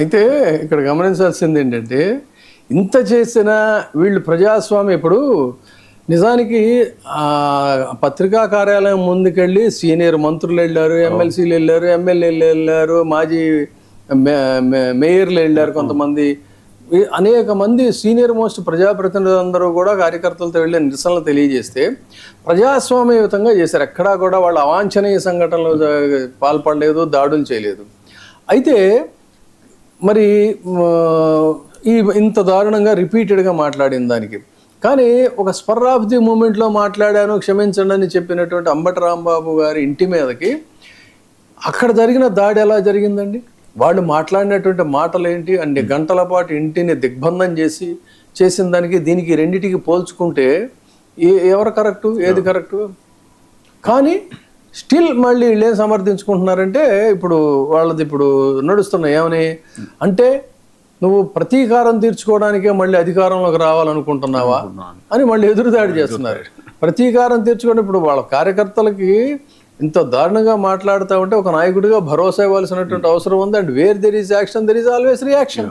అయితే ఇక్కడ గమనించాల్సింది ఏంటంటే ఇంత చేసినా వీళ్ళు ప్రజాస్వామ్యం ఇప్పుడు నిజానికి పత్రికా కార్యాలయం ముందుకెళ్ళి సీనియర్ మంత్రులు వెళ్ళారు, ఎమ్మెల్సీలు వెళ్ళారు, ఎమ్మెల్యేలు వెళ్ళారు, మాజీ మేయర్లు వెళ్ళారు, కొంతమంది అనేక మంది సీనియర్ మోస్ట్ ప్రజాప్రతినిధులందరూ కూడా కార్యకర్తలతో వెళ్ళి నిరసనలు తెలియజేస్తే ప్రజాస్వామ్యయుతంగా చేశారు. ఎక్కడా కూడా వాళ్ళు అవాంఛనీయ సంఘటనలు పాల్పడలేదు, దాడులు చేయలేదు. అయితే మరి ఇంత దారుణంగా రిపీటెడ్గా మాట్లాడిన దానికి కానీ ఒక స్పర్ ఆఫ్ ది మూమెంట్లో మాట్లాడాను క్షమించండి అని చెప్పినటువంటి అంబటి రాంబాబు గారి ఇంటి మీదకి అక్కడ జరిగిన దాడి ఎలా జరిగిందండి? వాళ్ళు మాట్లాడినటువంటి మాటలు ఏంటి? అన్ని గంటల పాటు ఇంటిని దిగ్బంధం చేసిన దానికి దీనికి రెండిటికి పోల్చుకుంటే ఎవరు కరెక్టు, ఏది కరెక్టు? కానీ స్టిల్ మళ్ళీ వీళ్ళు ఏం సమర్థించుకుంటున్నారంటే ఇప్పుడు వాళ్ళది ఇప్పుడు నడుస్తున్న ఏమని అంటే నువ్వు ప్రతీకారం తీర్చుకోవడానికే మళ్ళీ అధికారంలోకి రావాలనుకుంటున్నావా అని మళ్ళీ ఎదురుదాడి చేస్తున్నారు. ప్రతీకారం తీర్చుకోవడం ఇప్పుడు వాళ్ళ కార్యకర్తలకి ఇంత దారుణంగా మాట్లాడుతూ ఉంటే ఒక నాయకుడిగా భరోసా ఇవ్వాల్సినటువంటి అవసరం ఉంది. And where there is action there is always reaction,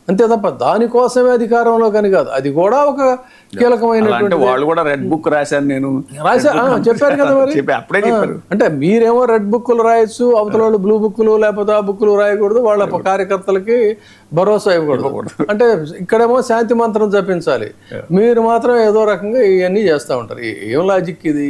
అంతే తప్ప దానికోసమే అధికారంలో కానీ కాదు. అది కూడా ఒక కీలకమైనటువంటి వాళ్ళు కూడా రెడ్ బుక్ రాశాను నేను చెప్పారు కదా మరి. అప్పుడే చెప్పారు. అంటే మీరేమో రెడ్ బుక్లు రాయొచ్చు, అవతల వాళ్ళు బ్లూ బుక్లు లేకపోతే ఆ బుక్లు రాయకూడదు, వాళ్ళ కార్యకర్తలకి భరోసా ఇవ్వకూడదు. అంటే ఇక్కడేమో శాంతి మంత్రం జపించాలి, మీరు మాత్రం ఏదో రకంగా ఇవన్నీ చేస్తూ ఉంటారు. ఏం లాజిక్ ఇది?